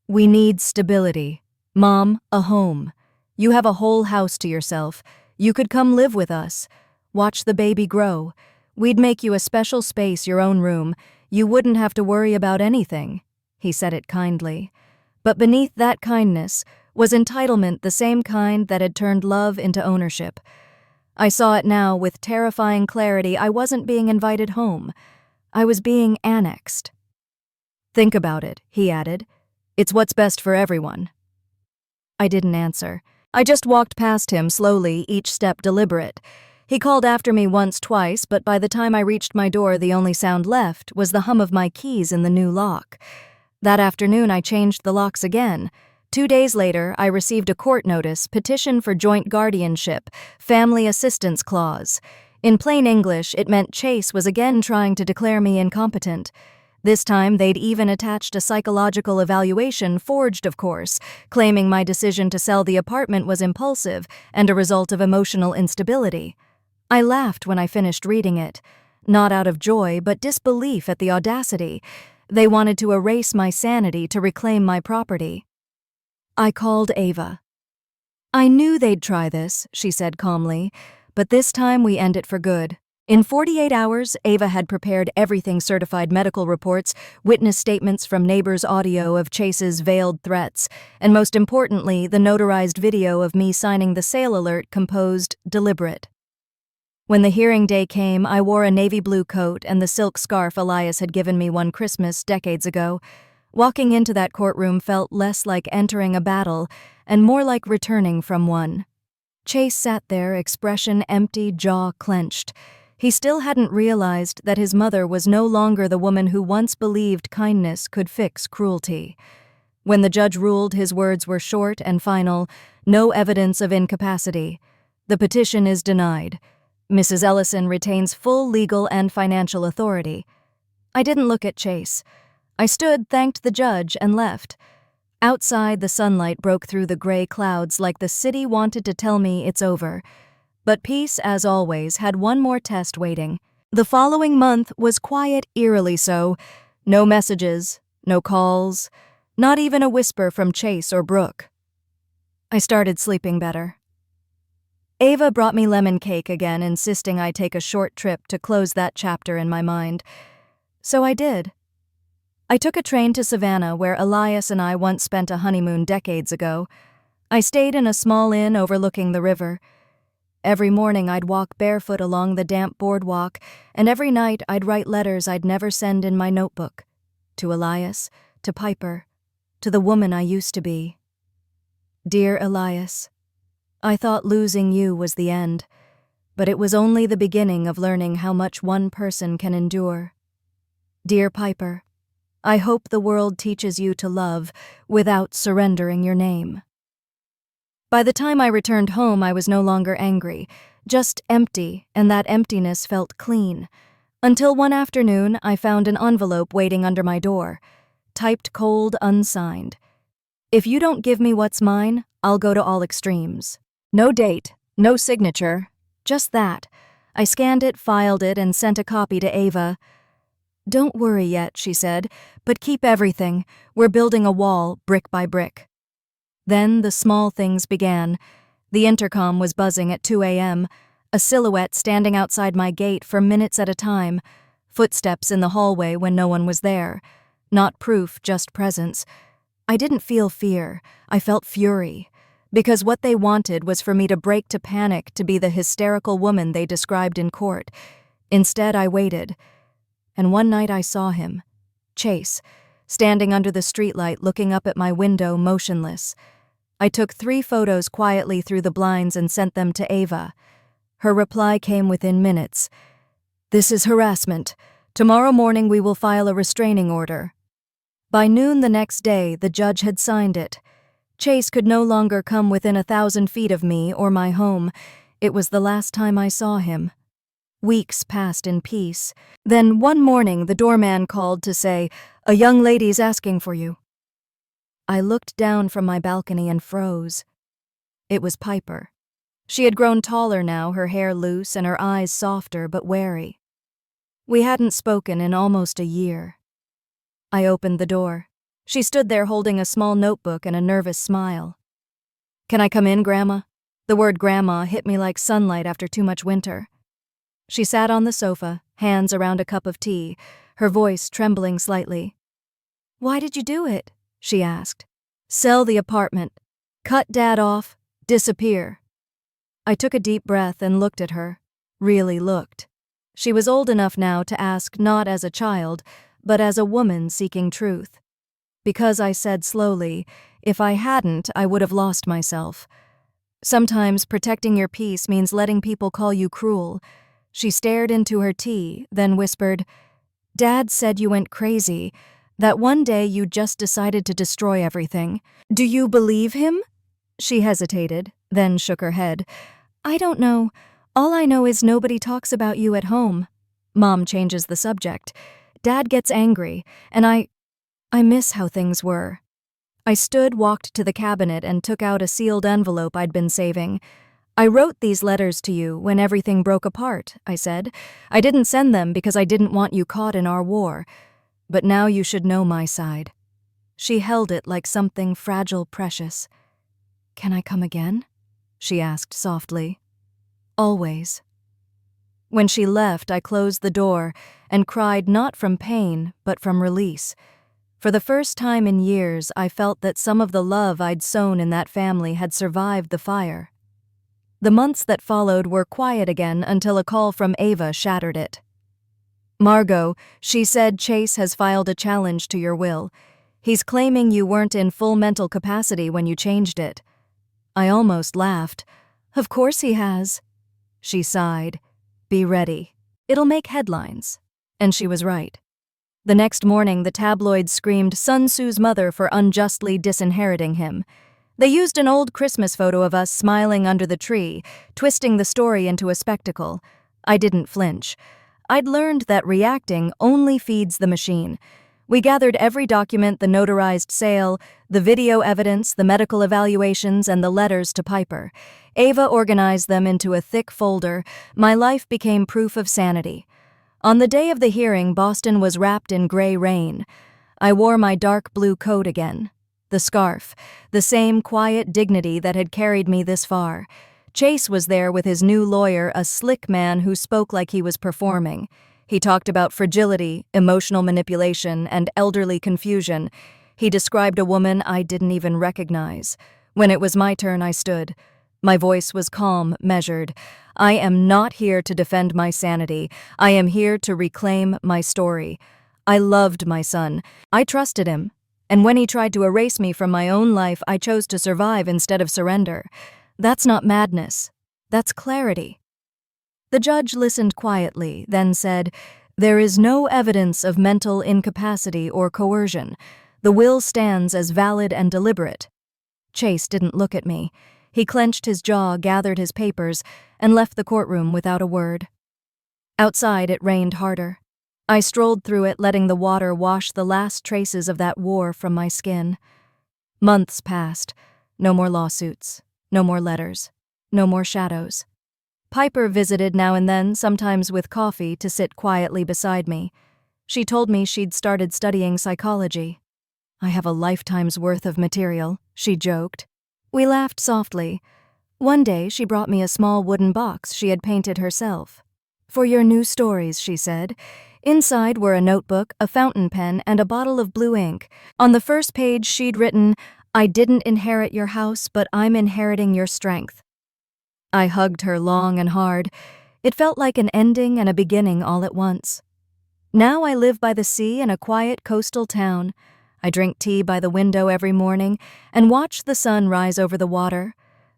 "We need stability. Mom, a home. You have a whole house to yourself. You could come live with us. Watch the baby grow. We'd make you a special space, your own room. You wouldn't have to worry about anything." He said it kindly. But beneath that kindness was entitlement, the same kind that had turned love into ownership. I saw it now with terrifying clarity. I wasn't being invited home. I was being annexed. "Think about it," he added. "It's what's best for everyone." I didn't answer. I just walked past him slowly, each step deliberate. He called after me once, twice, but by the time I reached my door, the only sound left was the hum of my keys in the new lock. That afternoon, I changed the locks again. 2 days later, I received a court notice, petition for joint guardianship, family assistance clause. In plain English, it meant Chase was again trying to declare me incompetent. This time, they'd even attached a psychological evaluation, forged, of course, claiming my decision to sell the apartment was impulsive and a result of emotional instability. I laughed when I finished reading it, not out of joy, but disbelief at the audacity. They wanted to erase my sanity to reclaim my property. I called Ava. "I knew they'd try this," she said calmly, "but this time we end it for good. In 48 hours, Ava had prepared everything: certified medical reports, witness statements from neighbors, audio of Chase's veiled threats, and most importantly, the notarized video of me signing the sale alert composed deliberate. When the hearing day came, I wore a navy blue coat and the silk scarf Elias had given me one Christmas decades ago. Walking into that courtroom felt less like entering a battle and more like returning from one. Chase sat there, expression empty, jaw clenched. He still hadn't realized that his mother was no longer the woman who once believed kindness could fix cruelty. When the judge ruled, his words were short and final: no evidence of incapacity. The petition is denied. Mrs. Ellison retains full legal and financial authority. I didn't look at Chase. I stood, thanked the judge, and left. Outside, the sunlight broke through the gray clouds like the city wanted to tell me it's over. But peace, as always, had one more test waiting. The following month was quiet, eerily so. No messages, no calls, not even a whisper from Chase or Brooke. I started sleeping better. Ava brought me lemon cake again, insisting I take a short trip to close that chapter in my mind. So I did. I took a train to Savannah, where Elias and I once spent a honeymoon decades ago. I stayed in a small inn overlooking the river. Every morning I'd walk barefoot along the damp boardwalk, and every night I'd write letters I'd never send in my notebook. To Elias, to Piper, to the woman I used to be. Dear Elias, I thought losing you was the end, but it was only the beginning of learning how much one person can endure. Dear Piper, I hope the world teaches you to love without surrendering your name. By the time I returned home, I was no longer angry, just empty, and that emptiness felt clean. Until one afternoon, I found an envelope waiting under my door, typed cold, unsigned. If you don't give me what's mine, I'll go to all extremes. No date, no signature, just that. I scanned it, filed it, and sent a copy to Ava. Don't worry yet, she said, but keep everything. We're building a wall, brick by brick. Then the small things began. The intercom was buzzing at 2 a.m., a silhouette standing outside my gate for minutes at a time, footsteps in the hallway when no one was there. Not proof, just presence. I didn't feel fear, I felt fury, because what they wanted was for me to break to panic, to be the hysterical woman they described in court. Instead, I waited. And one night I saw him, Chase, standing under the streetlight looking up at my window, motionless. I took 3 photos quietly through the blinds and sent them to Ava. Her reply came within minutes. This is harassment. Tomorrow morning we will file a restraining order. By noon the next day, the judge had signed it. Chase could no longer come within 1,000 feet of me or my home. It was the last time I saw him. Weeks passed in peace. Then one morning the doorman called to say, "A young lady's asking for you." I looked down from my balcony and froze. It was Piper. She had grown taller now, her hair loose and her eyes softer but wary. We hadn't spoken in almost a year. I opened the door. She stood there holding a small notebook and a nervous smile. "Can I come in, Grandma?" The word Grandma hit me like sunlight after too much winter. She sat on the sofa, hands around a cup of tea, her voice trembling slightly. "Why did you do it?" she asked. "Sell the apartment. Cut Dad off. Disappear." I took a deep breath and looked at her. Really looked. She was old enough now to ask not as a child, but as a woman seeking truth. Because I said slowly, if I hadn't, I would have lost myself. Sometimes protecting your peace means letting people call you cruel. She stared into her tea, then whispered, "Dad said you went crazy, that one day you just decided to destroy everything. Do you believe him?" She hesitated, then shook her head. "I don't know. All I know is nobody talks about you at home. Mom changes the subject. Dad gets angry, and I miss how things were." I stood, walked to the cabinet, and took out a sealed envelope I'd been saving. "I wrote these letters to you when everything broke apart," I said. "I didn't send them because I didn't want you caught in our war. But now you should know my side." She held it like something fragile, precious. "Can I come again?" she asked softly. "Always." When she left, I closed the door and cried not from pain, but from release. For the first time in years, I felt that some of the love I'd sown in that family had survived the fire. The months that followed were quiet again until a call from Ava shattered it. "Margot," she said, "Chase has filed a challenge to your will. He's claiming you weren't in full mental capacity when you changed it." I almost laughed. "Of course he has." She sighed. "Be ready. It'll make headlines." And she was right. The next morning, the tabloids screamed Sun Tzu's mother for unjustly disinheriting him. They used an old Christmas photo of us smiling under the tree, twisting the story into a spectacle. I didn't flinch. I'd learned that reacting only feeds the machine. We gathered every document, the notarized sale, the video evidence, the medical evaluations, and the letters to Piper. Ava organized them into a thick folder. My life became proof of sanity. On the day of the hearing, Boston was wrapped in gray rain. I wore my dark blue coat again. The scarf, the same quiet dignity that had carried me this far. Chase was there with his new lawyer, a slick man who spoke like he was performing. He talked about fragility, emotional manipulation, and elderly confusion. He described a woman I didn't even recognize. When it was my turn, I stood. My voice was calm, measured. "I am not here to defend my sanity. I am here to reclaim my story. I loved my son. I trusted him. And when he tried to erase me from my own life, I chose to survive instead of surrender. That's not madness. That's clarity." The judge listened quietly, then said, "There is no evidence of mental incapacity or coercion. The will stands as valid and deliberate." Chase didn't look at me. He clenched his jaw, gathered his papers, and left the courtroom without a word. Outside, it rained harder. I strolled through it, letting the water wash the last traces of that war from my skin. Months passed. No more lawsuits. No more letters. No more shadows. Piper visited now and then, sometimes with coffee, to sit quietly beside me. She told me she'd started studying psychology. "I have a lifetime's worth of material," she joked. We laughed softly. One day, she brought me a small wooden box she had painted herself. "For your new stories," she said. Inside were a notebook, a fountain pen, and a bottle of blue ink. On the first page, she'd written, "I didn't inherit your house, but I'm inheriting your strength." I hugged her long and hard. It felt like an ending and a beginning all at once. Now I live by the sea in a quiet coastal town. I drink tea by the window every morning and watch the sun rise over the water.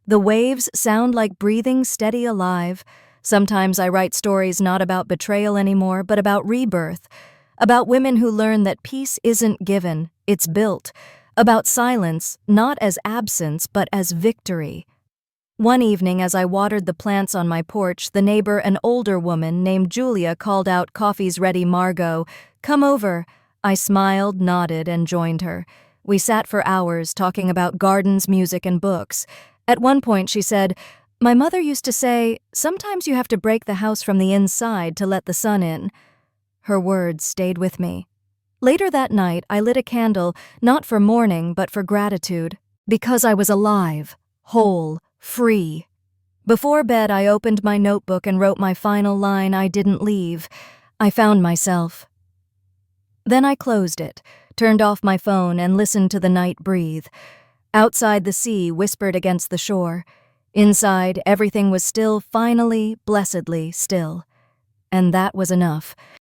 The waves sound like breathing, steady, alive. Sometimes I write stories not about betrayal anymore, but about rebirth. About women who learn that peace isn't given, it's built. About silence, not as absence, but as victory. One evening, as I watered the plants on my porch, the neighbor, an older woman named Julia, called out, "Coffee's ready, Margot. Come over." I smiled, nodded, and joined her. We sat for hours, talking about gardens, music, and books. At one point, she said, "My mother used to say, sometimes you have to break the house from the inside to let the sun in." Her words stayed with me. Later that night, I lit a candle, not for mourning, but for gratitude. Because I was alive, whole, free. Before bed, I opened my notebook and wrote my final line, "I didn't leave. I found myself." Then I closed it, turned off my phone, and listened to the night breathe. Outside, the sea whispered against the shore. Inside, everything was still, finally, blessedly still. And that was enough.